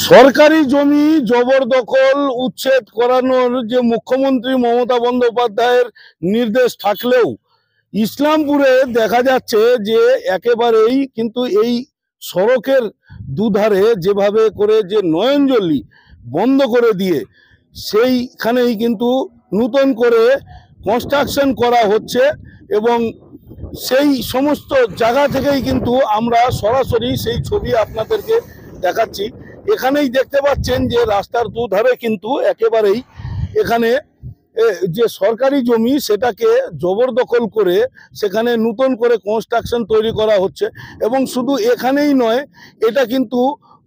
সরকারি জমি জবরদখল উচ্ছেদ করানোর যে মুখ্যমন্ত্রী মমতা বন্দ্যোপাধ্যায়ের নির্দেশ থাকলেও ইসলামপুরে দেখা যাচ্ছে যে একেবারেই কিন্তু এই সড়কের দুধারে যেভাবে করে যে নয়নজলি বন্ধ করে দিয়ে সেইখানেই কিন্তু নতুন করে কনস্ট্রাকশন করা হচ্ছে এবং সেই সমস্ত জায়গা থেকেই কিন্তু আমরা সরাসরি সেই ছবি আপনাদেরকে দেখাচ্ছি। এখানেই দেখতে পাচ্ছেন যে রাস্তার দুধারে কিন্তু একেবারেই এখানে যে সরকারি জমি সেটাকে জবরদখল করে সেখানে নতুন করে কনস্ট্রাকশন তৈরি করা হচ্ছে এবং শুধু এখানেই নয়, এটা কিন্তু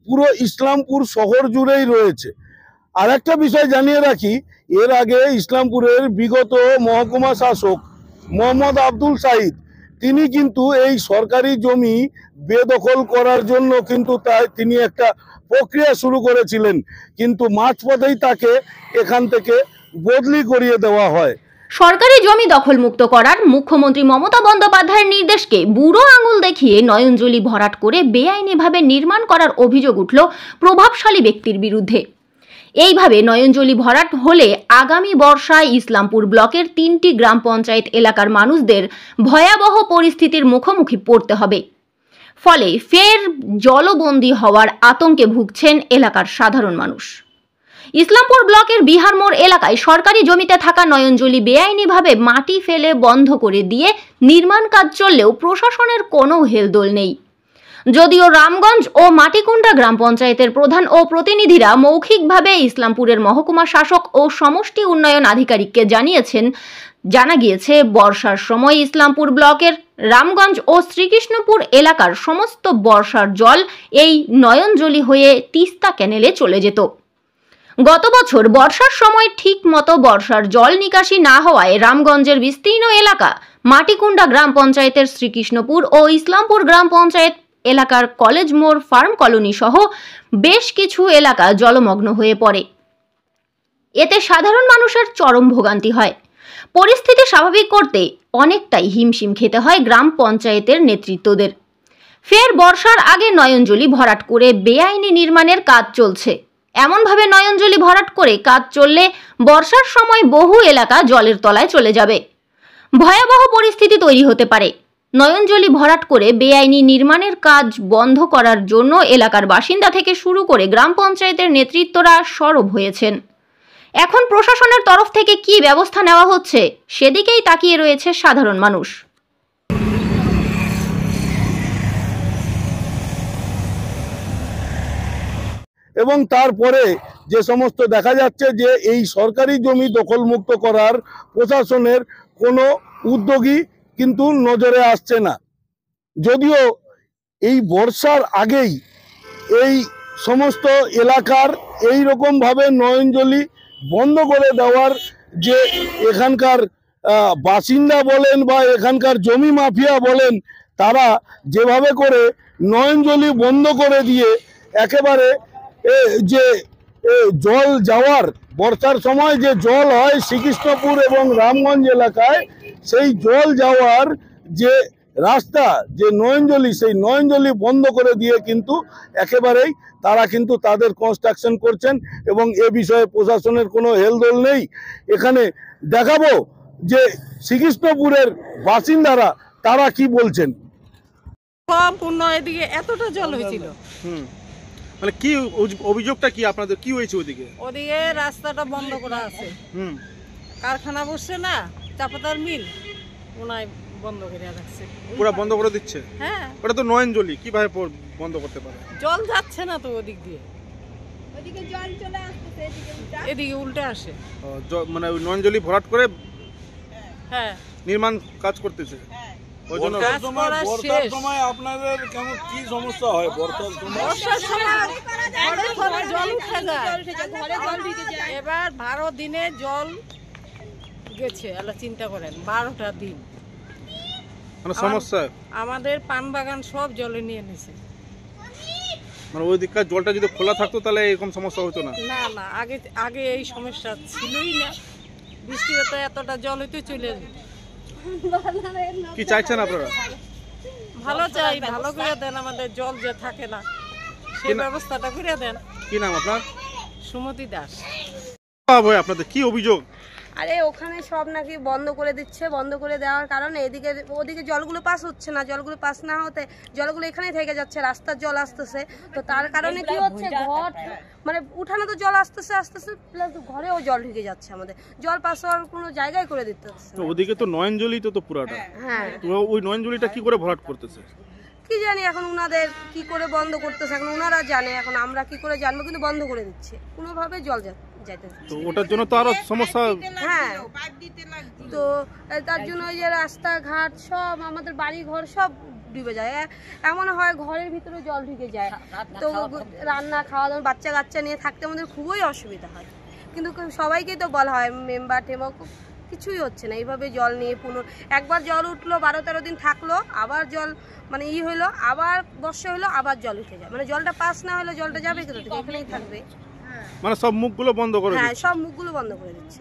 পুরো ইসলামপুর শহর জুড়েই রয়েছে। আর একটা বিষয় জানিয়ে রাখি, এর আগে ইসলামপুরের বিগত মহকুমা শাসক মোহাম্মদ আব্দুল শাহিদ তিনি কিন্তু এই সরকারি জমি বেদখল করার জন্য কিন্তু তিনি একটা প্রক্রিয়া শুরু করেছিলেন, কিন্তু মাঝপথেই তাকে এখান থেকে বদলি করিয়ে দেওয়া হয়। সরকারি জমি দখলমুক্ত করার মুখ্যমন্ত্রী মমতা বন্দ্যোপাধ্যায়ের নির্দেশকে বুড়ো আঙুল দেখিয়ে নয়নজলি ভরাট করে বেআইনিভাবে নির্মাণ করার অভিযোগ উঠল প্রভাবশালী ব্যক্তির বিরুদ্ধে। এইভাবে নয়নজলি ভরাট হলে আগামী বর্ষায় ইসলামপুর ব্লকের 3টি গ্রাম পঞ্চায়েত এলাকার মানুষদের ভয়াবহ পরিস্থিতির মুখোমুখি পড়তে হবে। ফলে ফের জলবন্দী হওয়ার আতঙ্কে ভুগছেন এলাকার সাধারণ মানুষ। ইসলামপুর ব্লকের বিহার মোড় এলাকায় সরকারি জমিতে থাকা নয়নজলি বেআইনিভাবে মাটি ফেলে বন্ধ করে দিয়ে নির্মাণ কাজ চললেও প্রশাসনের কোনো হেলদোল নেই। যদিও রামগঞ্জ ও মাটিকুন্ডা গ্রাম পঞ্চায়েতের প্রধান ও প্রতিনিধিরা মৌখিকভাবে ইসলামপুরের মহকুমা শাসক ও সমষ্টি উন্নয়ন আধিকারিককে জানিয়েছেন, জানা গিয়েছে বর্ষার সময় ইসলামপুর ব্লকের রামগঞ্জ ও শ্রীকৃষ্ণপুর এলাকার সমস্ত বর্ষার জল এই নয়নজলি হয়ে তিস্তা ক্যানেলে চলে যেত। গত বছর বর্ষার সময় ঠিক মতো বর্ষার জল নিকাশি না হওয়ায় রামগঞ্জের বিস্তীর্ণ এলাকা মাটিকুন্ডা গ্রাম পঞ্চায়েতের শ্রীকৃষ্ণপুর ও ইসলামপুর গ্রাম পঞ্চায়েত এলাকার কলেজ মোড় ফার্ম কলোনি সহ বেশ কিছু এলাকা জলমগ্ন হয়ে পড়ে। এতে সাধারণ মানুষের চরম ভোগান্তি হয়। পরিস্থিতি স্বাভাবিক করতে অনেকটাই হিমশিম খেতে হয় গ্রাম পঞ্চায়েতের নেতৃত্বদের। ফের বর্ষার আগে নয়নজলি ভরাট করে বেআইনি নির্মাণের কাজ চলছে। এমনভাবে নয়নজলি ভরাট করে কাজ চললে বর্ষার সময় বহু এলাকা জলের তলায় চলে যাবে। ভয়াবহ পরিস্থিতি তৈরি হতে পারে। নয়নজলি ভরাট করে বেআইনি নির্মাণের কাজ বন্ধ করার জন্য এলাকার বাসিন্দা থেকে শুরু করে গ্রাম পঞ্চায়েতের নেতৃত্বরা সরব হয়েছেন। এখন প্রশাসনের তরফ থেকে কি ব্যবস্থা নেওয়া হচ্ছে সেদিকেই তাকিয়ে রয়েছে সাধারণ মানুষ। এবং তারপরে যে সমস্ত দেখা যাচ্ছে যে এই সরকারি জমি দখলমুক্ত করার প্রশাসনের কোনো উদ্যোগই কিন্তু নজরে আসছে না। যদিও এই বর্ষার আগেই এই সমস্ত এলাকার এই রকমভাবে নয়নজলি বন্ধ করে দেওয়ার যে এখানকার বাসিন্দা বলেন বা এখানকার জমি মাফিয়া বলেন, তারা যেভাবে করে নয়নজলি বন্ধ করে দিয়ে একেবারে যে জল যাওয়ার বর্ষার সময় যে জল হয় শ্রীকৃষ্ণপুর এবং রামগঞ্জ এলাকায়, সেই জল যাওয়ার যে রাস্তা যে নয়নজলি, সেই নয়নজলি বন্ধ করে দিয়ে কিন্তু একেবারেই তারা কিন্তু তাদের কনস্ট্রাকশন করছেন এবং এ বিষয়ে প্রশাসনের কোনো হেলদোল নেই। এখানে দেখাবো যে শ্রীকৃষ্ণপুরের বাসিন্দারা তারা কি বলছেন। সম্পূর্ণ এদিকে এতটা জল হয়েছিল। মানে কি অভিযোগটা কি আপনাদের, কি হয়েছে ওদিকে? ওদিকে রাস্তাটা বন্ধ করা আছে। কারখানা বসছে না, চাপাতার মিল, ওনাই বন্ধ করে রাখছে। পুরো বন্ধ করে দিচ্ছে? হ্যাঁ। ওটা তো নয়নজলি, কিভাবে বন্ধ করতে পারে? জল যাচ্ছে না তো ওদিক দিয়ে, ওদিকে জল চলে আসছে, এদিকে উল্টে আসে। মানে নয়নজলি ভরাট করে হ্যাঁ নির্মাণ কাজ করতেছে। বর্ষার সময় আপনাদের কেমন কি সমস্যা হয়? বর্ষার সময় জল উঠে যায়, এবার 12 দিনে জল গেছে। আল্লাহ চিন্তা করেন, 12টা দিন মানে সমস্যা। আমাদের পান বাগান সব জলে নিয়ে নিছে। মানে ওই দিককার জলটা যদি খোলা থাকতো তাহলে এরকম সমস্যা হতো না? না না, আগে এই সমস্যা ছিলই না। বৃষ্টি হতো, এতটা জল হইতে চলে যেত। কি চাইছেন আপনারা? ভালো চাই, ভালো করে দেন, আমাদের জল যে থাকে না সেই ব্যবস্থাটা করে দেন। কি নাম আপনার? সুমতি দাস। ভাই আপনাদের কি অভিযোগ? আরে ওখানে সব নাকি বন্ধ করে দিচ্ছে, বন্ধ করে দেওয়ার কারণে এদিকে ওদিকে জলগুলো পাস হচ্ছে না, জলগুলো পাস না হতে জলগুলো এখানেই থেকে যাচ্ছে, রাস্তার জল আসতেছে। তো তার কারণে কি হচ্ছে, ঘর মানে উঠানে তো জল আসতেছে আসতেছে, প্লাস ঘরেও জল ঢুকে যাচ্ছে, আমাদের জল পাস হওয়ার কোনো জায়গায় করে দিতে হচ্ছে না। ওদিকে তো নয়নজলি তো পুরাটা, হ্যাঁ তো ওই নয়নজলিটা কি করে ভরাট করতেছে? কি জানি এখন উনাদের কি করে বন্ধ করতেছে, এখন ওনারা জানে, এখন আমরা কি করে জানবো, কিন্তু বন্ধ করে দিচ্ছে, কোনোভাবে জল যাইতেছে। তো ওটার জন্য তো আরো সমস্যা। হ্যাঁ, তো তার জন্য ওই যে রাস্তাঘাট সব আমাদের বাড়ি ঘর সব ডুবে যায়, এমন হয় ঘরের ভিতরে জল ঢুকে যায়। তো রান্না খাওয়া দাওয়া বাচ্চা কাচ্চা নিয়ে থাকতে আমাদের খুবই অসুবিধা হয়, কিন্তু সবাইকেই তো বলা হয়, মেম্বার টেম্বার কিছুই হচ্ছে না। এইভাবে জল নিয়ে একবার জল উঠলো 12-13 দিন থাকলো, আবার জল মানে হইলো, আবার বর্ষা হইলো, আবার জল উঠে যায়, মানে জলটা পাস না হলে জলটা যাবে কোথা থেকে, এখানেই থাকবে। মানে সব মুখগুলো বন্ধ করে হ্যাঁ, দিচ্ছে। সব মুখগুলো বন্ধ করে দিচ্ছে।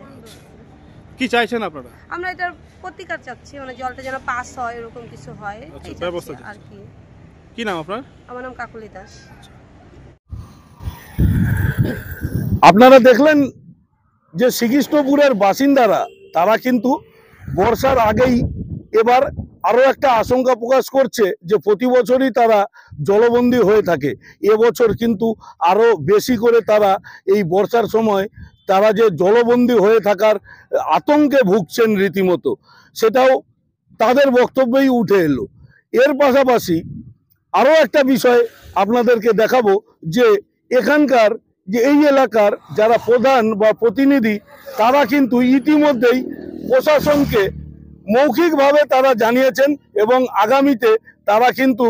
কি চাইছেন আপনারা? আমরা এটার প্রতিকার চাচ্ছি, মানে জলটা যেন পাস হয়, এরকম কিছু হয়, আচ্ছা, এই ব্যবস্থা চাচ্ছি আর কি। কি নাম আপনার? আমার নাম কাকুলি দাস। আপনারা দেখলেন যে শ্রীকৃষ্ণপুরের বাসিন্দারা তারা কিন্তু বর্ষার আগেই এবার আরো একটা আশঙ্কা প্রকাশ করছে যে প্রতি বছরই তারা জলবন্দী হয়ে থাকে, এবছর কিন্তু আরো বেশি করে তারা এই বর্ষার সময় তারা যে জলবন্দী হয়ে থাকার আতঙ্কে ভুগছেন রীতিমতো, সেটাও তাদের বক্তব্যেই উঠে এলো। এর পাশাপাশি আরো একটা বিষয় আপনাদেরকে দেখাবো যে এখানকার যে এই এলাকার যারা প্রধান বা প্রতিনিধি তারা কিন্তু ইতিমধ্যেই প্রশাসনকে মৌখিকভাবে তারা জানিয়েছেন এবং আগামীতে তারা কিন্তু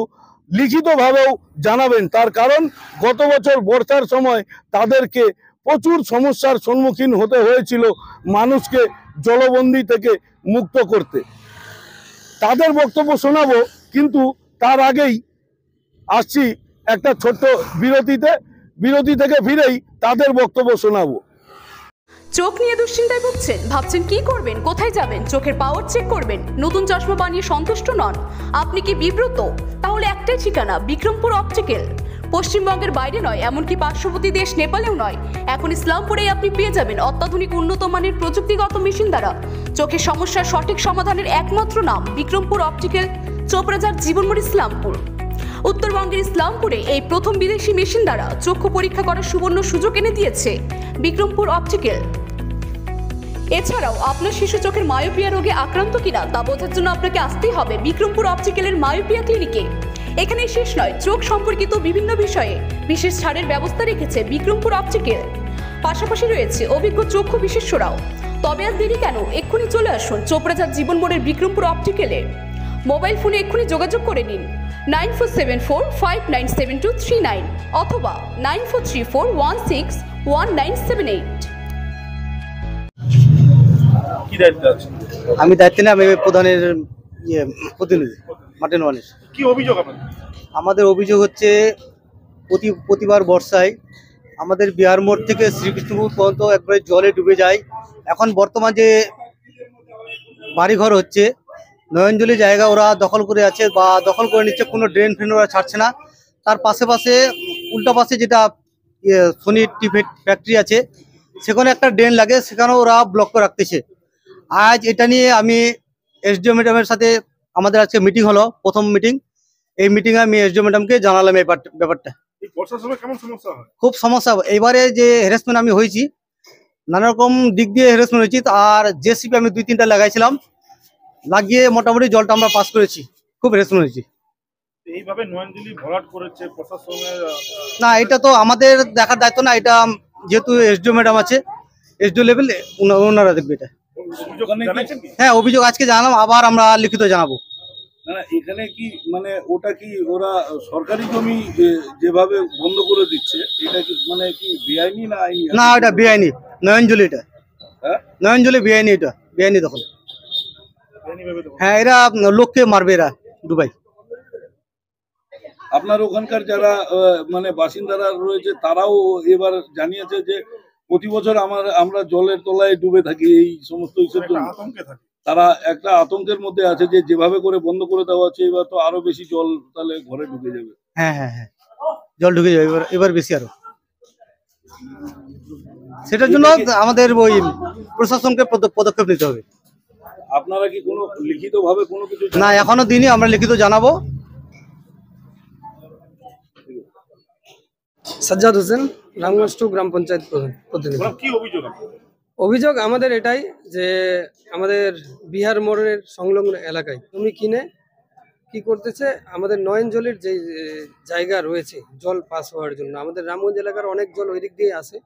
লিখিতভাবেও জানাবেন। তার কারণ গত বছর বর্ষার সময় তাদেরকে প্রচুর সমস্যার সম্মুখীন হতে হয়েছিল মানুষকে জলবন্দী থেকে মুক্ত করতে। তাদের বক্তব্য শোনাবো, কিন্তু তার আগেই আসছি একটা ছোট্ট বিরতি থেকে ফিরেই তাদের বক্তব্য শোনাবো। চোখ নিয়ে দুশ্চিন্তায় ভুগছেন, ভাবছেন কি করবেন, কোথায় যাবেন, চোখের পাওয়ার চেক করবেন, নতুন চশমা বানিয়ে সন্তুষ্ট নন, আপনি কি বিব্রত? তাহলে একটাই ঠিকানা, বিক্রমপুর অপটিক্যাল। পশ্চিমবঙ্গের বাইরে নয়, এমনকি পার্শ্ববর্তী দেশ নেপালেও নয়, এখন ইসলামপুরেই আপনি পেয়ে যাবেন অত্যাধুনিক উন্নত মানের প্রযুক্তিগত মেশিন দ্বারা চোখের সমস্যার সঠিক সমাধানের একমাত্র নাম বিক্রমপুর অপটিক্যাল, চোপড়াঝাড় জীবনমোড়, ইসলামপুর। উত্তরবঙ্গের ইসলামপুরে এই প্রথম বিদেশি মেশিন দ্বারা চক্ষু পরীক্ষা করার সুবর্ণ সুযোগ এনে দিয়েছে বিক্রমপুর অপটিক্যাল। এছাড়াও আপনার শিশু চোখের মায়োপিয়া রোগে আক্রান্ত কিনা তা বোঝার জন্য আপনাকে আসতেই হবে বিক্রমপুর অপটিক্যালের মায়োপিয়া ক্লিনিকে। এখানে শেষ নয়, চোখ সম্পর্কিত বিভিন্ন বিষয়ে বিশেষ ছাড়ের ব্যবস্থা রেখেছে বিক্রমপুর অপটিক্যাল। পাশাপাশি রয়েছে অভিজ্ঞ চক্ষু বিশেষজ্ঞরাও। তবে আর দেরি কেন, এক্ষুনি চলে আসুন চোপড়াঝাড় জীবনমোড়ের বিক্রমপুর অপটিক্যালে। মোবাইল ফোনে এক্ষুনি যোগাযোগ করে নিন 9474597239 অথবা 9434161978। কি দায়িত্ব আছে? আমি দায়িত্ব নিয়ে আমি প্রধানের প্রতিনিধি মার্টিন ওয়ানের। কি অভিযোগ আপনাদের? আমাদের অভিযোগ হচ্ছে প্রতিবার বর্ষায় আমাদের বিহার মোড় থেকে শ্রীকৃষ্ণপুর পর্যন্ত একবারে জলে ডুবে যায়। এখন বর্তমান যে বাড়িঘর হচ্ছে, নয়নজলি জায়গা ওরা দখল করে আছে বা দখল করে নিচ্ছে, কোনো ড্রেন ফ্রেন ওরা ছাড়ছে না। তার পাশে উল্টা পাশে যেটা সোনি টি ফ্যাক্টরি আছে, সেখানে একটা ড্রেন লাগে, সেখানেও ওরা ব্লক করে রাখতেছে। আজ এটা নিয়ে আমি এসডিও ম্যাডামের সাথে আমাদের আজকে মিটিং হলো, প্রথম মিটিং। এই মিটিংয়ে আমি এসডিও ম্যাডামকে জানালাম এই ব্যাপারটা। বর্ষার সময় কেমন সমস্যা হয়? খুব সমস্যা। এইবারে যে হ্যারাসমেন্ট আমি হয়েছি, নানা রকম দিক দিয়ে হ্যারাসমেন্ট হয়েছি, আর জেসিপি আমি 2-3টা লাগাইছিলাম, লাগিয়ে মোটামুটি জলটা আমরা পাস করেছি। খুব হ্যারাসমেন্ট হয়েছি। এইভাবে নয়নজলি ভরাট করেছে প্রশাসনের, না এটা তো আমাদের দেখার দায়িত্ব না, এটা যেহেতু এসডিও ম্যাডাম আছে, এসডিও লেভেল ওনারা দেখবে এটা। অভিযোগ জানাচ্ছেন কি? হ্যাঁ, অভিযোগ আজকে জানালাম, আবার আমরা লিখিত জানাবো। না, এখানে কি মানে ওটা কি ওরা সরকারি জমি যেভাবে বন্ধ করে দিচ্ছে, এটা কি মানে কি বেআইনি না আইনি? না, এটা বেআইনি। নয়নজলি, এটা হ্যাঁ নয়নজলি বেআইনি, এটা বেআইনি দখল। হ্যাঁ, এরা লোককে মারবে, এরা ডুবাই। আপনার ওখানকার যারা মানে বাসিন্দারা রয়েছে তারাও এবার জানিয়েছে যে প্রতি বছর আমরা জলের তলায় ডুবে থাকি এই সমস্ত ইস্যুর জন্য। আতঙ্কে থাকে, তারা একটা আতঙ্কের মধ্যে আছে যে যেভাবে করে বন্ধ করে দেওয়া হচ্ছে, এবার তো আরো বেশি জল তাহলে ঘরে ঢুকে যাবে। হ্যাঁ হ্যাঁ হ্যাঁ, জল ঢুকে যাবে এবার বেশি আরো। সেটার জন্য আমাদের ওই প্রশাসনকে পদক্ষেপ নিতে হবে। আপনারা কি কোনো লিখিত ভাবে কোনো কিছু না, এখনো দিনই, আমরা লিখিত জানাবো। সাজ্জাদ হোসেন, রামগঞ্জ 2 গ্রাম পঞ্চায়েত প্রতিনিধি। কি অভিযোগ? অভিযোগ আমাদের এটাই যে আমাদের বিহার মোড়ের সংলগ্ন এলাকায় জমি কিনে কি করতেছে, আমাদের নয়নজলির যে জায়গা রয়েছে জল পাস হওয়ার জন্য, আমাদের রামগঞ্জ এলাকার অনেক জল ওই দিক দিয়ে আসে,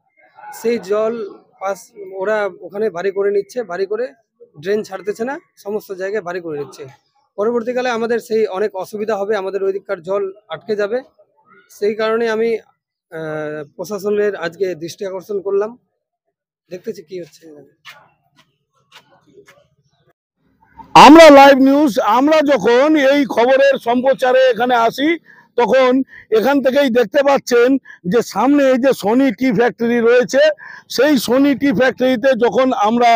সেই জল পাস ওরা ওখানে বাড়ি করে নিচ্ছে, বাড়ি করে ড্রেন ছাড়তেছে না, সমস্ত জায়গায় বাড়ি করে নিচ্ছে। পরবর্তীকালে আমাদের সেই অনেক অসুবিধা হবে, আমাদের ওই দিককার জল আটকে যাবে। সেই কারণে আমি প্রশাসনের আজকে দৃষ্টি আকর্ষণ করলাম, দেখতেছি কি হচ্ছে। আমরা লাইভ নিউজ, আমরা যখন এই খবরের সম্প্রচারে এখানে আসি তখন এখান থেকেই দেখতে পাচ্ছেন যে সামনে এই যে সোনি টি ফ্যাক্টরি রয়েছে, সেই সোনি টি ফ্যাক্টরিতে যখন আমরা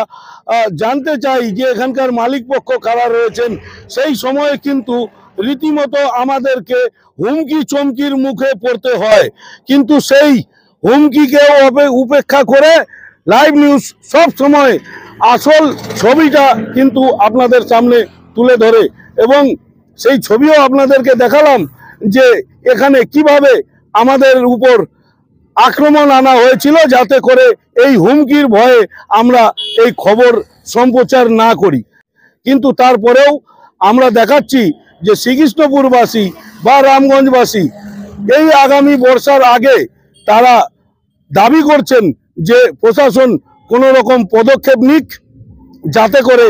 জানতে চাই যে এখানকার মালিক পক্ষ কারা রয়েছেন, সেই সময়ে কিন্তু রীতিমতো আমাদেরকে হুমকি চমকির মুখে পড়তে হয়। কিন্তু সেই হুমকিকেও উপেক্ষা করে লাইভ নিউজ সব সময় আসল ছবিটা কিন্তু আপনাদের সামনে তুলে ধরে, এবং সেই ছবিও আপনাদেরকে দেখালাম যে এখানে কিভাবে আমাদের উপর আক্রমণ আনা হয়েছিল, যাতে করে এই হুমকির ভয়ে আমরা এই খবর সম্প্রচার না করি। কিন্তু তারপরেও আমরা দেখাচ্ছি যে শ্রীকৃষ্ণপুরবাসী বা রামগঞ্জবাসী এই আগামী বর্ষার আগে তারা দাবি করছেন যে প্রশাসন কোনো রকম পদক্ষেপ নিক, যাতে করে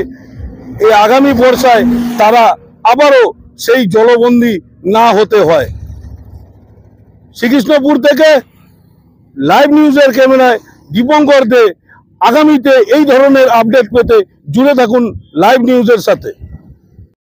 এই আগামী বর্ষায় তারা আবারও সেই জলবন্দী না হতে হয়। শ্রীকৃষ্ণপুর থেকে লাইভ নিউজের ক্যামেরায় দীপঙ্কর দে। আগামীতে এই ধরনের আপডেট পেতে জুড়ে থাকুন লাইভ নিউজের সাথে।